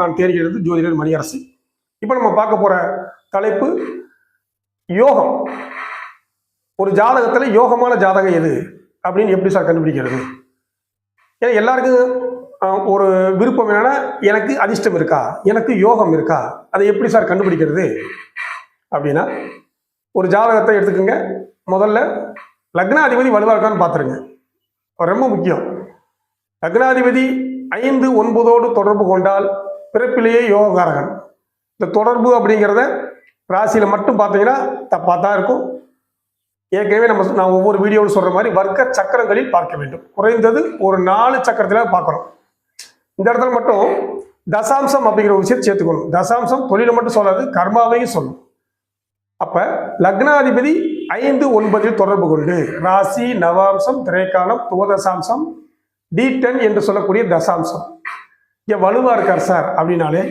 நான் தேர்கிறது ஜோதிடர் மணியரசு. இப்போ நம்ம பார்க்க போற தலைப்பு யோகம். ஒரு ஜாதகத்தில் யோகமான ஜாதகம் எது அப்படின்னு எப்படி சார் கண்டுபிடிக்கிறது? ஏன்னா எல்லாருக்கும் ஒரு விருப்பம் என்னன்னா, எனக்கு அதிர்ஷ்டம் இருக்கா, எனக்கு யோகம் இருக்கா, அதை எப்படி சார் கண்டுபிடிக்கிறது அப்படின்னா, ஒரு ஜாதகத்தை எடுத்துக்கோங்க. முதல்ல லக்னாதிபதி வலுவாக இருக்கான்னு பார்த்துருங்க. ரொம்ப முக்கியம். லக்னாதிபதி 5, 9 தொடர்பு கொண்டால் பிறப்பிலேயே யோககாரகன். இந்த தொடர்பு அப்படிங்கிறத ராசியில் மட்டும் பார்த்தீங்கன்னா தப்பாக தான் இருக்கும். ஏற்கனவே நான் ஒவ்வொரு வீடியோவில் சொல்கிற மாதிரி வர்க்க சக்கரங்களில் பார்க்க வேண்டும். குறைந்தது ஒரு 4 சக்கரத்தில் பார்க்கணும். இந்த இடத்துல மட்டும் தசாம்சம் அப்படிங்கிற ஒரு விஷயத்தை சேர்த்துக்கணும். தசாம்சம் தொழிலை மட்டும் சொல்லாது, கர்மாவையும் சொல்லும். அப்போ லக்னாதிபதி 5, 9 தொடர்பு கொண்டு ராசி, நவாம்சம், திரைக்காலம், துவதசாம்சம், D10 என்று சொல்லக்கூடிய தசாம்சம் இங்கே வலுவாக இருக்கார் சார் அப்படின்னாலே,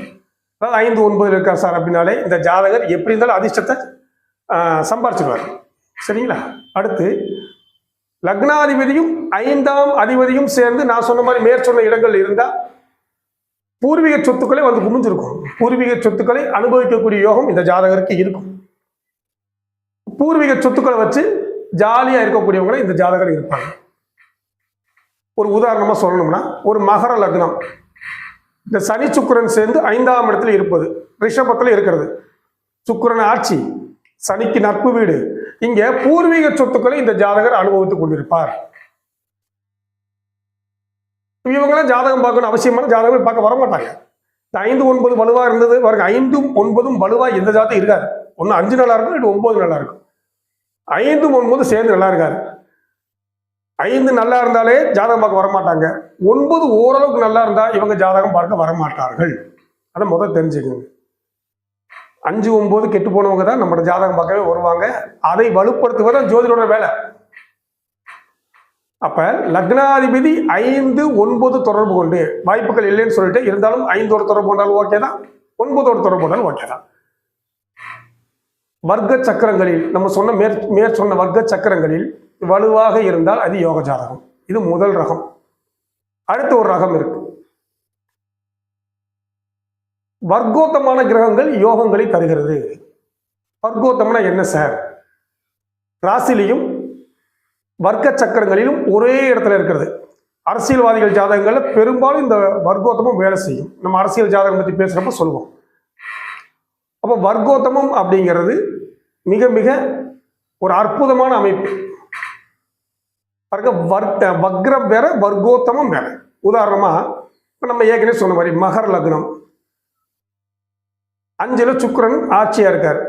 அதாவது 5, 9 இருக்கார் சார் அப்படின்னாலே இந்த ஜாதகர் எப்படி இருந்தாலும் அதிர்ஷ்டத்தை சம்பாரிச்சிடுவார். சரிங்களா? அடுத்து லக்னாதிபதியும் 5ஆம் அதிபதியும் சேர்ந்து நான் சொன்ன மாதிரி மேற்சொன்ன இடங்கள் இருந்தால் பூர்வீக சொத்துக்களை வந்து குமிஞ்சிருக்கும். பூர்வீக சொத்துக்களை அனுபவிக்கக்கூடிய யோகம் இந்த ஜாதகருக்கு இருக்கும். பூர்வீக சொத்துக்களை வச்சு ஜாலியாக இருக்கக்கூடியவங்களை இந்த ஜாதகர் இருப்பாங்க. ஒரு உதாரணமாக சொல்லணும்னா, ஒரு மகர லக்னம், இந்த சனி சுக்கிரன் சேர்ந்து 5ஆம் இடத்துல இருப்பது, ரிஷபத்தில் இருக்கிறது. சுக்கிரன் ஆட்சி, சனிக்கு நட்பு வீடு. இங்கே பூர்வீக சொத்துக்களை இந்த ஜாதகர் அனுபவித்துக் கொண்டிருப்பார். இவங்களாம் ஜாதகம் பார்க்கணும் அவசியமான ஜாதகம் பார்க்க வரமாட்டாங்க. இந்த 5, 9 வலுவா இருந்தது பாருங்க. 5ம் 9ம் வலுவா எந்த ஜாதகம் இருக்காது. ஒன்று 5 நல்லா இருக்கும், இது 9 நல்லா இருக்கும். 5, 9 சேர்ந்து நல்லா இருக்காது. 5 நல்லா இருந்தாலே ஜாதகம் பார்க்க வரமாட்டாங்க. 9 ஓரளவுக்கு நல்லா இருந்தா இவங்க ஜாதகம் பார்க்க வரமாட்டார்கள். அதை முதல் தெரிஞ்சுக்கோங்க. 5, 9 கெட்டு போனவங்க தான் நம்ம ஜாதகம் பார்க்கவே வருவாங்க. அதை வலுப்படுத்துவதான் ஜோதிடோட வேலை. அப்ப லக்னாதிபதி 5, 9 தொடர்பு கொண்டு வாய்ப்புகள் இல்லைன்னு சொல்லிட்டு, இருந்தாலும் 5 தொடர்பு கொண்டாலும் ஓகே தான், 9 தொடர்பு கொண்டாலும் ஓகே தான். வர்க்க சக்கரங்களில் நம்ம சொன்ன மேற்சொன்ன வர்க்க சக்கரங்களில் வலுவாக இருந்தால் அது யோக ஜாதகம். இது முதல் ரகம். அடுத்த ஒரு ரகம் இருக்கு. வர்க்கோத்தமான கிரகங்கள் யோகங்களை தருகிறது. வர்க்கோத்தம்னா என்ன சார்? ராசிலையும் வர்க்க சக்கரங்களிலும் ஒரே இடத்துல இருக்கிறது. அரசியல்வாதிகள் ஜாதகங்கள்ல பெரும்பாலும் இந்த வர்க்கோத்தமம் வேலை செய்யும். நம்ம அரசியல் ஜாதகம் பற்றி பேசுறப்ப சொல்லுவோம். அப்போ வர்க்கோத்தமம் அப்படிங்கிறது மிக மிக ஒரு அற்புதமான அமைப்பு. வக்ரம் வேற, வர்க்கோத்தமம் வேற. உதாரணமா நம்ம ஏற்கனவே சொன்ன மாதிரி மகர லக்னம், 5ல் சுக்கிரன் ஆட்சியா இருக்காரு,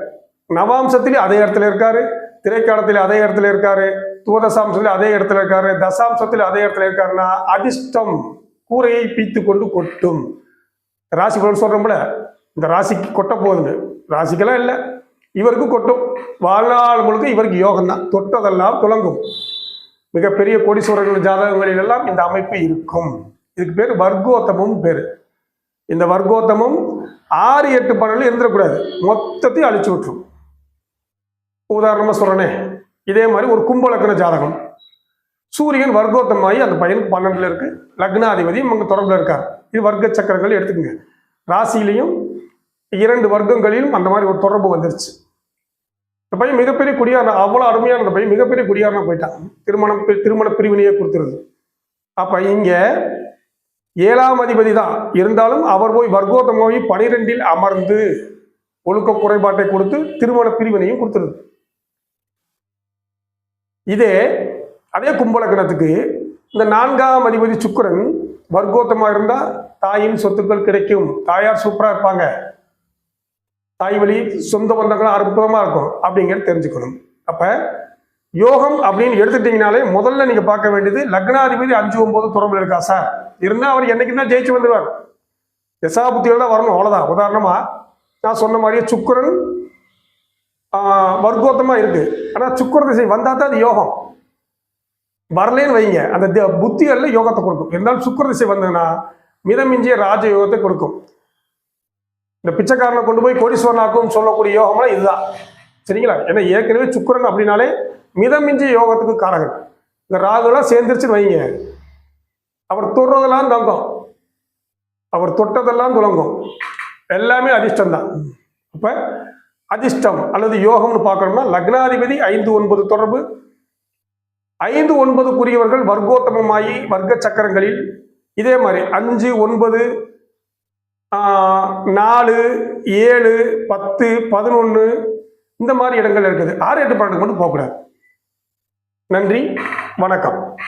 நவாம்சத்திலே அதே இடத்துல இருக்காரு, திரைக்காலத்திலே அதே இடத்துல இருக்காரு, துவதசாம்சத்தில் அதே இடத்துல இருக்காரு, தசாம்சத்தில் அதே இடத்துல இருக்காருன்னா அதிர்ஷ்டம் கூரையை பீத்து கொண்டு கொட்டும். ராசி பலன் சொல்றோம்ல, இந்த ராசிக்கு கொட்ட போகுதுன்னு. ராசிக்கெல்லாம் இல்லை, இவருக்கு கொட்டும். வாழ்நாள் முழுக்க இவருக்கு யோகம் தான். தொட்டதெல்லாம் துலங்கும். மிகப்பெரிய கோடீஸ்வரர்கள் ஜாதகங்களில் எல்லாம் இந்த அமைப்பு இருக்கும். இதுக்கு பேர் வர்க்கோத்தமும் பேர். இந்த வர்க்கோத்தமும் 6, 8 பலன்கள் இருந்துடக்கூடாது, மொத்தத்தையும் அழிச்சு விட்டுரும். உதாரணமா சொல்றேனே, இதே மாதிரி ஒரு கும்பலக்கண ஜாதகம், சூரியன் வர்க்கோத்தமாகி அந்த பையன் 12ல் இருக்கு, லக்னாதிபதியும் அங்கே தொடர்பில் இருக்கார். இது வர்க்க சக்கரங்கள் எடுத்துக்கங்க. ராசியிலையும் 2 வர்க்கங்களிலும் அந்த மாதிரி ஒரு தொடர்பு வந்துருச்சு. இந்த பையன் மிகப்பெரிய குடியாரனா, அவ்வளோ அருமையான அந்த பையன் மிகப்பெரிய குடியாரனா போயிட்டான். திருமண பிரிவினையே கொடுத்துருது. அப்ப இங்க 7ஆம் அதிபதி தான் இருந்தாலும் அவர் போய் வர்க்கோத்தமாகி 12ல் அமர்ந்து ஒழுக்க குறைபாட்டை கொடுத்து திருமண பிரிவினையும் கொடுத்துருது. அதே கும்பலக்கணத்துக்கு இந்த 4ஆம் அதிபதி சுக்கிரன் வர்க்கோத்தமாக இருந்தா தாயின் சொத்துக்கள் கிடைக்கும், தாயார் சூப்பரா இருப்பாங்க, தாய் வழி சொந்த பந்தங்களும் அற்புதமா இருக்கும் அப்படிங்கிறது தெரிஞ்சுக்கணும். அப்ப யோகம் அப்படின்னு எடுத்துட்டீங்கனாலே முதல்ல நீங்க பார்க்க வேண்டியது லக்னாதிபதி 5, 9 தொடர்புல இருக்கா சார். இருந்தா அவர் என்னைக்குன்னா ஜெயிச்சு வந்துடுவார். தசாபுத்தியோட தான் வரணும், அவ்வளவுதான். உதாரணமா நான் சொன்ன மாதிரியே சுக்கிரன் வர்க்கோத்தமா இருக்கு, ஆனா சுக்கிர திசை வந்தா தான் அது யோகம். வரலேன்னு வைங்க, அந்த புத்திகள்ல யோகத்தை கொடுக்கும். இருந்தாலும் சுக்கிர திசை வந்ததுன்னா மிதமிஞ்சிய ராஜ யோகத்தை கொடுக்கும். இந்த பிச்சைக்காரனை கொண்டு போய் கோடீஸ்வரனாக்கும் சொல்லக்கூடிய யோகம்லாம் இதுதான். சரிங்களா? ஏன்னா ஏற்கனவே சுக்கிரன் அப்படின்னாலே மிதமிஞ்சிய யோகத்துக்கு காரகன். இந்த ராகுலாம் சேர்ந்துருச்சுன்னு வைங்க, அவர் தொடுறதெல்லாம் தங்கம். அவர் தொட்டதெல்லாம் துலங்கும், எல்லாமே அதிர்ஷ்டம் தான். அப்போ அதிர்ஷ்டம் அல்லது யோகம்னு பார்க்கணும்னா லக்னாதிபதி 5-9 தொடர்பு, 5-9க்குரியவர்கள் வர்க்கோத்தமமாகி வர்க்க சக்கரங்களில் இதே மாதிரி 5-9 4 7 10 11 இந்த மாதிரி இடங்கள் இருக்குது. 6 8 12 மட்டும் போகக்கூடாது. நன்றி, வணக்கம்.